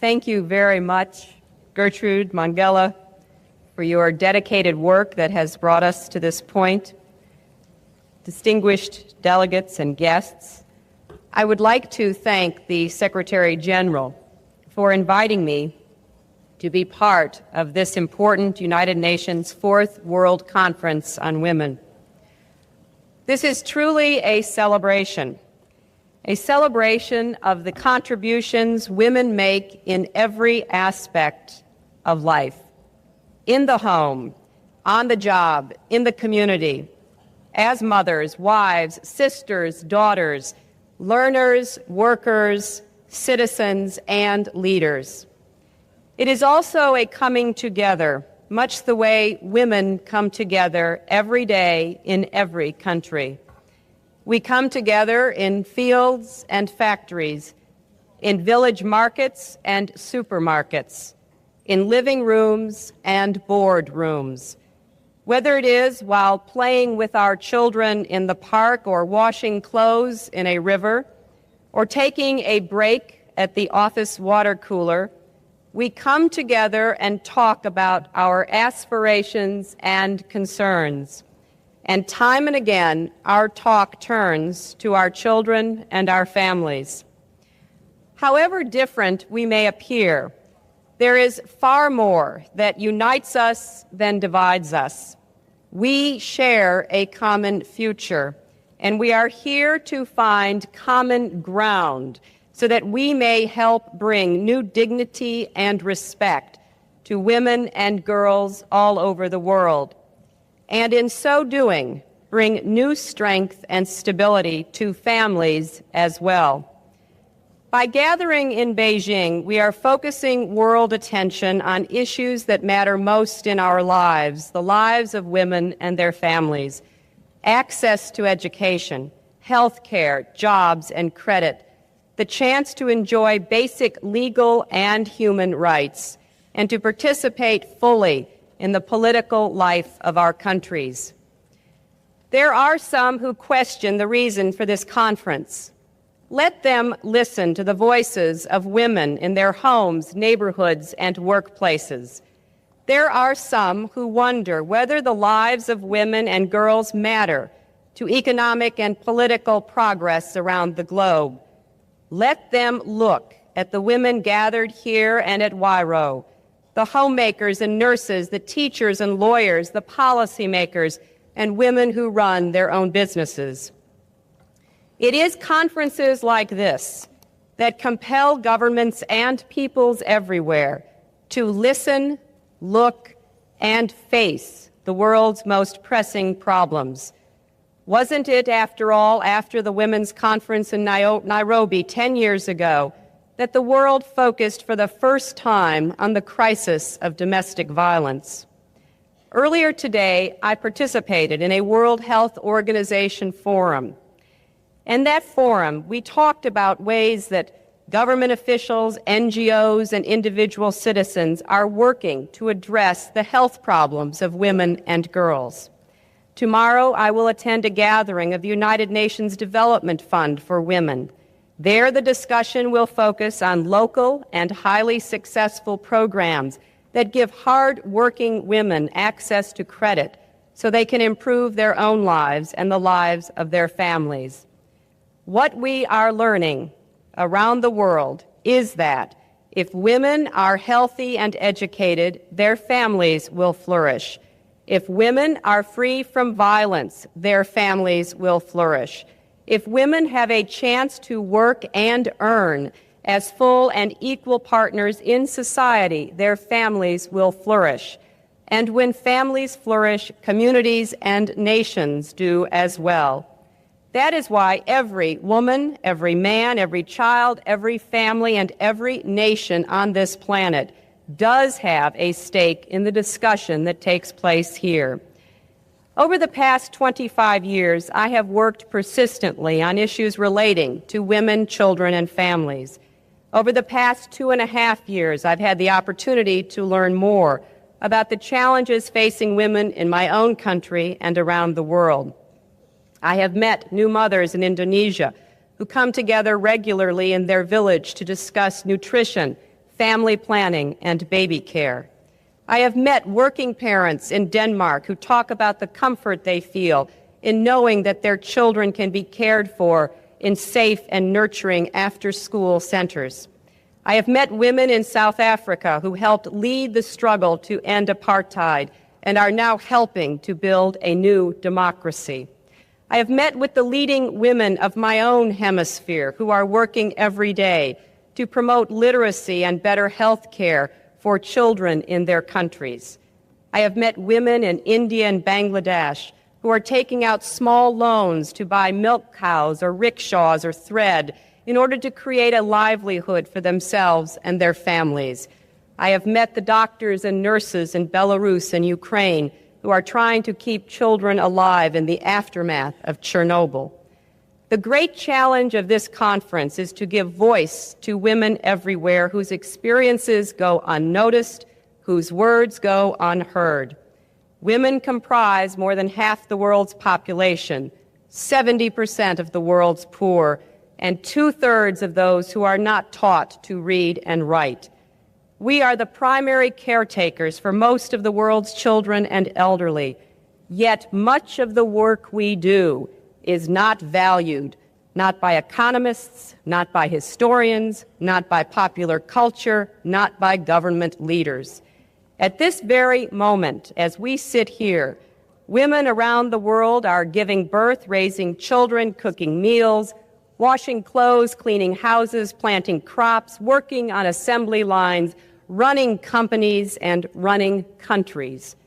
Thank you very much, Gertrude Mongella, for your dedicated work that has brought us to this point. Distinguished delegates and guests, I would like to thank the Secretary General for inviting me to be part of this important United Nations Fourth World Conference on Women. This is truly a celebration of the contributions women make in every aspect of life, in the home, on the job, in the community, as mothers, wives, sisters, daughters, learners, workers, citizens, and leaders. It is also a coming together, much the way women come together every day in every country. We come together in fields and factories, in village markets and supermarkets, in living rooms and board rooms. Whether it is while playing with our children in the park or washing clothes in a river, or taking a break at the office water cooler, we come together and talk about our aspirations and concerns. And time and again, our talk turns to our children and our families. However different we may appear, there is far more that unites us than divides us. We share a common future, and we are here to find common ground so that we may help bring new dignity and respect to women and girls all over the world, and in so doing, bring new strength and stability to families as well. By gathering in Beijing, we are focusing world attention on issues that matter most in our lives, the lives of women and their families: access to education, health care, jobs, and credit, the chance to enjoy basic legal and human rights, and to participate fully in the political life of our countries. There are some who question the reason for this conference. Let them listen to the voices of women in their homes, neighborhoods, and workplaces. There are some who wonder whether the lives of women and girls matter to economic and political progress around the globe. Let them look at the women gathered here and at Huairou, the homemakers and nurses, the teachers and lawyers, the policymakers, and women who run their own businesses. It is conferences like this that compel governments and peoples everywhere to listen, look, and face the world's most pressing problems. Wasn't it, after all, after the Women's Conference in Nairobi 10 years ago, that the world focused for the first time on the crisis of domestic violence? Earlier today, I participated in a World Health Organization forum. In that forum, we talked about ways that government officials, NGOs, and individual citizens are working to address the health problems of women and girls. Tomorrow, I will attend a gathering of the United Nations Development Fund for Women. There, the discussion will focus on local and highly successful programs that give hard-working women access to credit so they can improve their own lives and the lives of their families. What we are learning around the world is that if women are healthy and educated, their families will flourish. If women are free from violence, their families will flourish. If women have a chance to work and earn as full and equal partners in society, their families will flourish. And when families flourish, communities and nations do as well. That is why every woman, every man, every child, every family, and every nation on this planet does have a stake in the discussion that takes place here. Over the past 25 years, I have worked persistently on issues relating to women, children, and families. Over the past 2.5 years, I've had the opportunity to learn more about the challenges facing women in my own country and around the world. I have met new mothers in Indonesia who come together regularly in their village to discuss nutrition, family planning, and baby care. I have met working parents in Denmark who talk about the comfort they feel in knowing that their children can be cared for in safe and nurturing after-school centers. I have met women in South Africa who helped lead the struggle to end apartheid and are now helping to build a new democracy. I have met with the leading women of my own hemisphere who are working every day to promote literacy and better health care for children in their countries. I have met women in India and Bangladesh who are taking out small loans to buy milk cows or rickshaws or thread in order to create a livelihood for themselves and their families. I have met the doctors and nurses in Belarus and Ukraine who are trying to keep children alive in the aftermath of Chernobyl. The great challenge of this conference is to give voice to women everywhere whose experiences go unnoticed, whose words go unheard. Women comprise more than half the world's population, 70% of the world's poor, and 2/3 of those who are not taught to read and write. We are the primary caretakers for most of the world's children and elderly, yet much of the work we do is not valued, not by economists, not by historians, not by popular culture, not by government leaders. At this very moment, as we sit here, women around the world are giving birth, raising children, cooking meals, washing clothes, cleaning houses, planting crops, working on assembly lines, running companies, and running countries.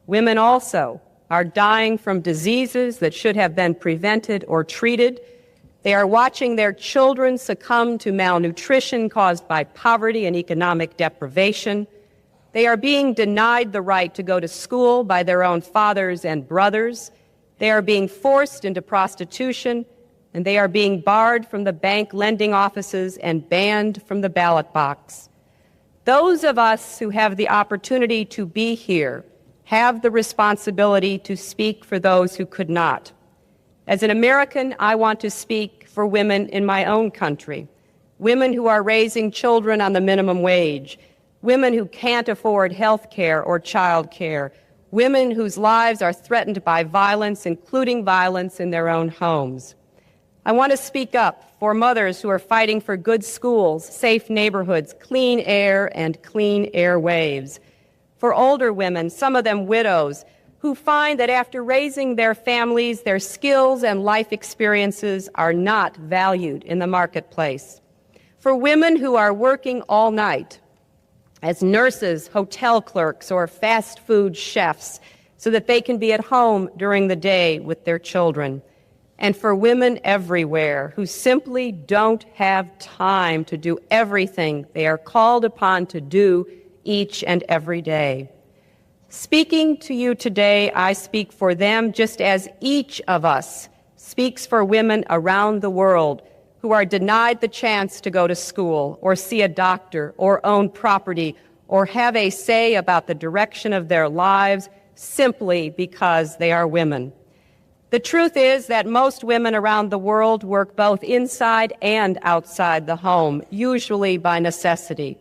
Women also are dying from diseases that should have been prevented or treated. They are watching their children succumb to malnutrition caused by poverty and economic deprivation. They are being denied the right to go to school by their own fathers and brothers. They are being forced into prostitution, and they are being barred from the bank lending offices and banned from the ballot box. Those of us who have the opportunity to be here have the responsibility to speak for those who could not. As an American, I want to speak for women in my own country, women who are raising children on the minimum wage, women who can't afford health care or child care, women whose lives are threatened by violence, including violence in their own homes. I want to speak up for mothers who are fighting for good schools, safe neighborhoods, clean air, and clean airwaves. For older women, some of them widows, who find that after raising their families, their skills and life experiences are not valued in the marketplace. For women who are working all night as nurses, hotel clerks, or fast food chefs so that they can be at home during the day with their children. And for women everywhere who simply don't have time to do everything they are called upon to do each and every day. Speaking to you today, I speak for them just as each of us speaks for women around the world who are denied the chance to go to school or see a doctor or own property or have a say about the direction of their lives simply because they are women. The truth is that most women around the world work both inside and outside the home, usually by necessity.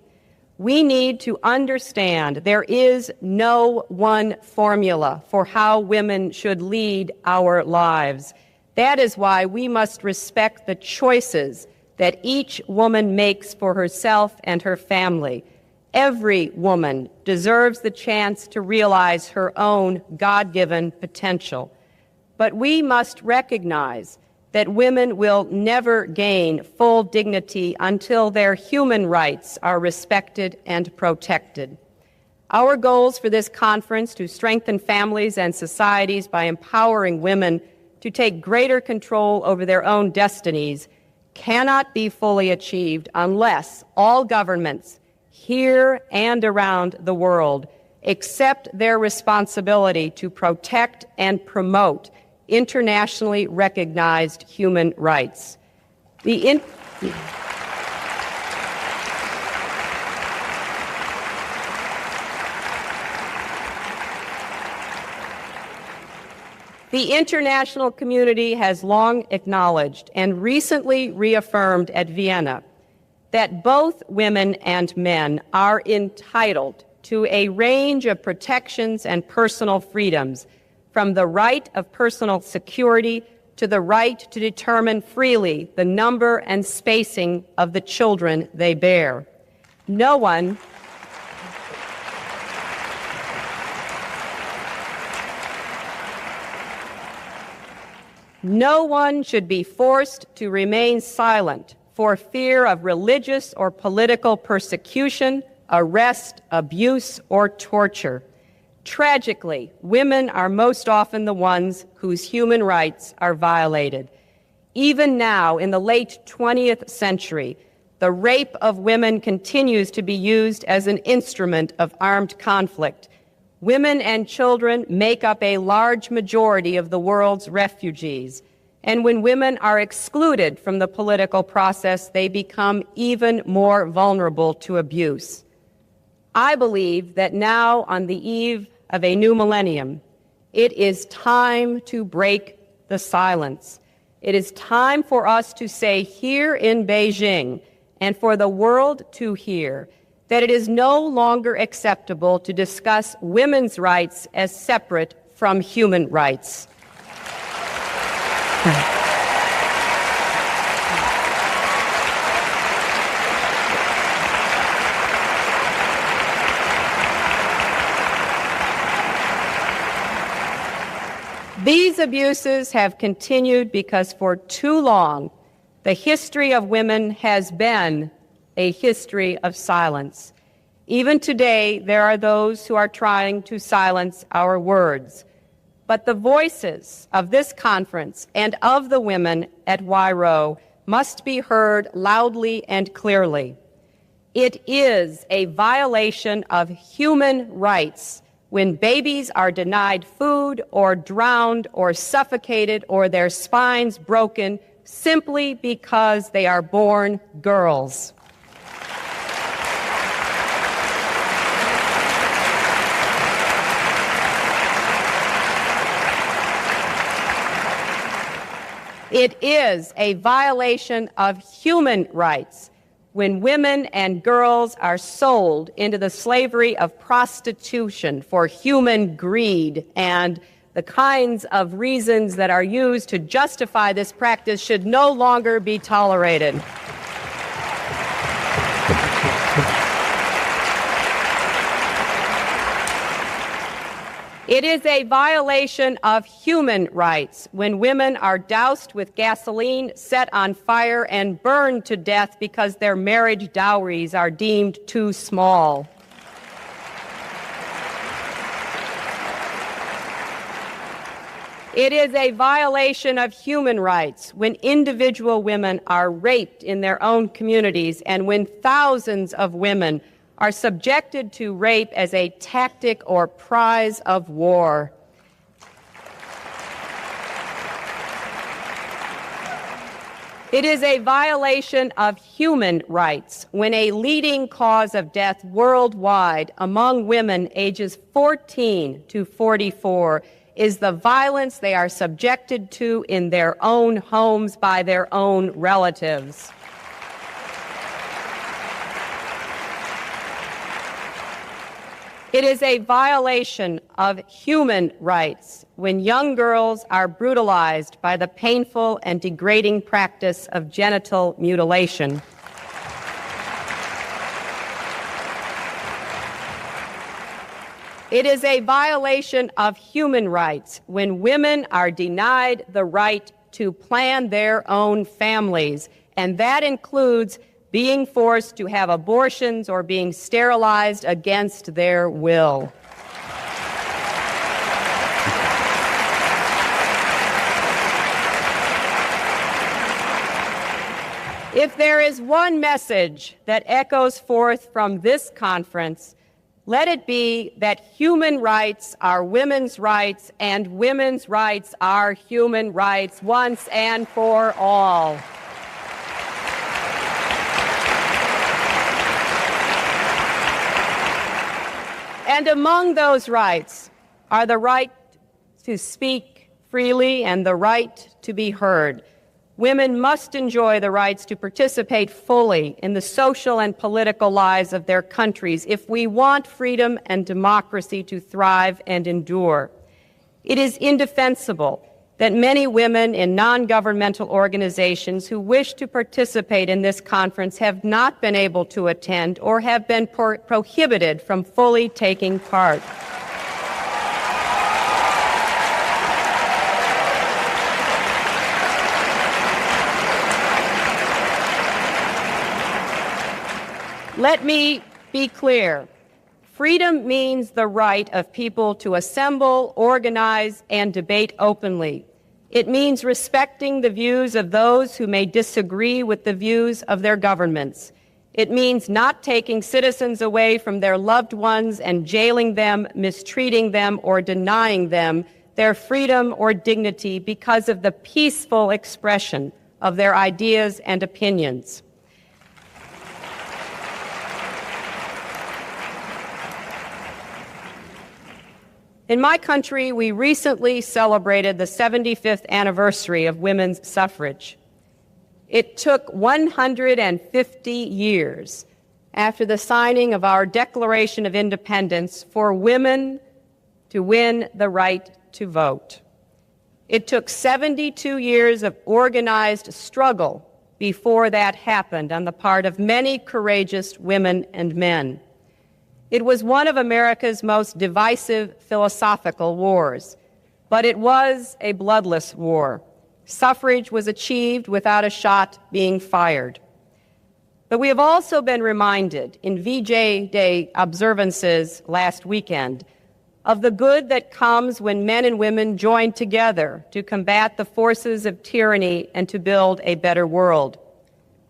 We need to understand there is no one formula for how women should lead our lives. That is why we must respect the choices that each woman makes for herself and her family. Every woman deserves the chance to realize her own God-given potential. But we must recognize that women will never gain full dignity until their human rights are respected and protected. Our goals for this conference to strengthen families and societies by empowering women to take greater control over their own destinies cannot be fully achieved unless all governments here and around the world accept their responsibility to protect and promote internationally recognized human rights. The international community has long acknowledged and recently reaffirmed at Vienna that both women and men are entitled to a range of protections and personal freedoms, from the right of personal security to the right to determine freely the number and spacing of the children they bear. No one should be forced to remain silent for fear of religious or political persecution, arrest, abuse, or torture. Tragically, women are most often the ones whose human rights are violated. Even now, in the late 20th century, the rape of women continues to be used as an instrument of armed conflict. Women and children make up a large majority of the world's refugees. And when women are excluded from the political process, they become even more vulnerable to abuse. I believe that now, on the eve of a new millennium, it is time to break the silence. It is time for us to say here in Beijing, and for the world to hear, that it is no longer acceptable to discuss women's rights as separate from human rights. These abuses have continued because for too long, the history of women has been a history of silence. Even today, there are those who are trying to silence our words. But the voices of this conference and of the women at YRO must be heard loudly and clearly. It is a violation of human rights when babies are denied food or drowned or suffocated or their spines broken simply because they are born girls. It is a violation of human rights when women and girls are sold into the slavery of prostitution for human greed, and the kinds of reasons that are used to justify this practice should no longer be tolerated. It is a violation of human rights when women are doused with gasoline, set on fire, and burned to death because their marriage dowries are deemed too small. It is a violation of human rights when individual women are raped in their own communities and when thousands of women are subjected to rape as a tactic or prize of war. It is a violation of human rights when a leading cause of death worldwide among women ages 14 to 44 is the violence they are subjected to in their own homes by their own relatives. It is a violation of human rights when young girls are brutalized by the painful and degrading practice of genital mutilation. It is a violation of human rights when women are denied the right to plan their own families, and that includes being forced to have abortions or being sterilized against their will. If there is one message that echoes forth from this conference, let it be that human rights are women's rights and women's rights are human rights once and for all. And among those rights are the right to speak freely and the right to be heard. Women must enjoy the rights to participate fully in the social and political lives of their countries if we want freedom and democracy to thrive and endure. It is indefensible that many women in non-governmental organizations who wish to participate in this conference have not been able to attend or have been prohibited from fully taking part. Let me be clear. Freedom means the right of people to assemble, organize, and debate openly. It means respecting the views of those who may disagree with the views of their governments. It means not taking citizens away from their loved ones and jailing them, mistreating them, or denying them their freedom or dignity because of the peaceful expression of their ideas and opinions. In my country, we recently celebrated the 75th anniversary of women's suffrage. It took 150 years after the signing of our Declaration of Independence for women to win the right to vote. It took 72 years of organized struggle before that happened on the part of many courageous women and men. It was one of America's most divisive philosophical wars, but it was a bloodless war. Suffrage was achieved without a shot being fired. But we have also been reminded in VJ Day observances last weekend of the good that comes when men and women join together to combat the forces of tyranny and to build a better world.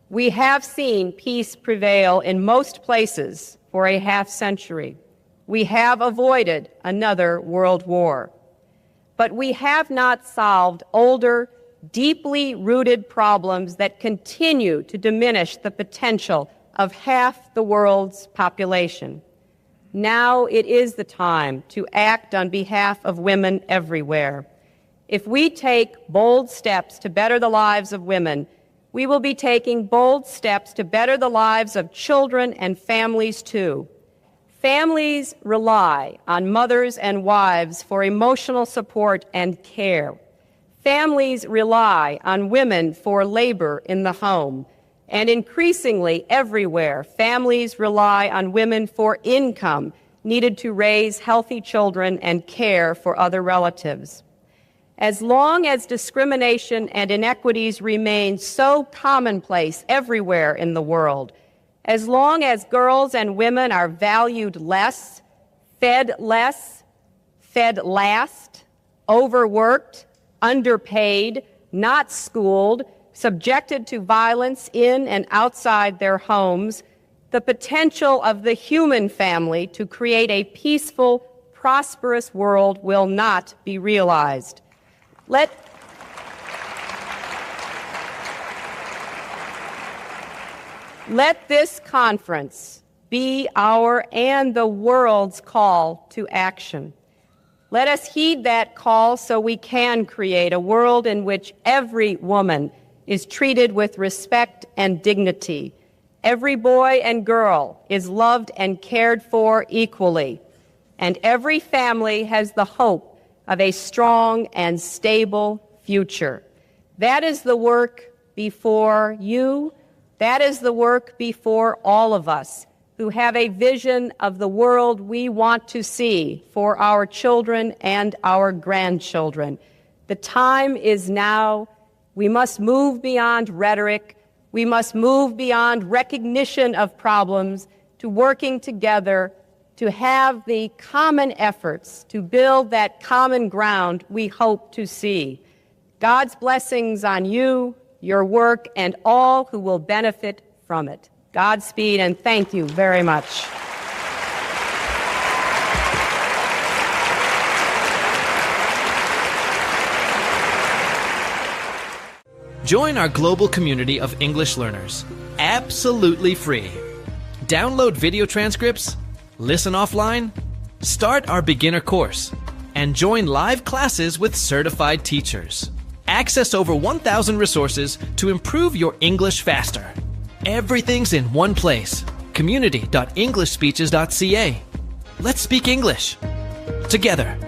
We have seen peace prevail in most places for a half-century. We have avoided another world war. But we have not solved older, deeply rooted problems that continue to diminish the potential of half the world's population. Now it is the time to act on behalf of women everywhere. If we take bold steps to better the lives of women, we will be taking bold steps to better the lives of children and families, too. Families rely on mothers and wives for emotional support and care. Families rely on women for labor in the home. And increasingly, everywhere, families rely on women for income needed to raise healthy children and care for other relatives. As long as discrimination and inequities remain so commonplace everywhere in the world, as long as girls and women are valued less, fed last, overworked, underpaid, not schooled, subjected to violence in and outside their homes, the potential of the human family to create a peaceful, prosperous world will not be realized. Let this conference be our and the world's call to action. Let us heed that call so we can create a world in which every woman is treated with respect and dignity. Every boy and girl is loved and cared for equally. And every family has the hope of a strong and stable future. That is the work before you. That is the work before all of us who have a vision of the world we want to see for our children and our grandchildren. The time is now. We must move beyond rhetoric. We must move beyond recognition of problems to working together to have the common efforts to build that common ground we hope to see. God's blessings on you, your work, and all who will benefit from it. Godspeed, and thank you very much. Join our global community of English learners, absolutely free. Download video transcripts, listen offline, start our beginner course, and join live classes with certified teachers. Access over 1,000 resources to improve your English faster. Everything's in one place. Community.englishspeeches.ca. Let's speak English together.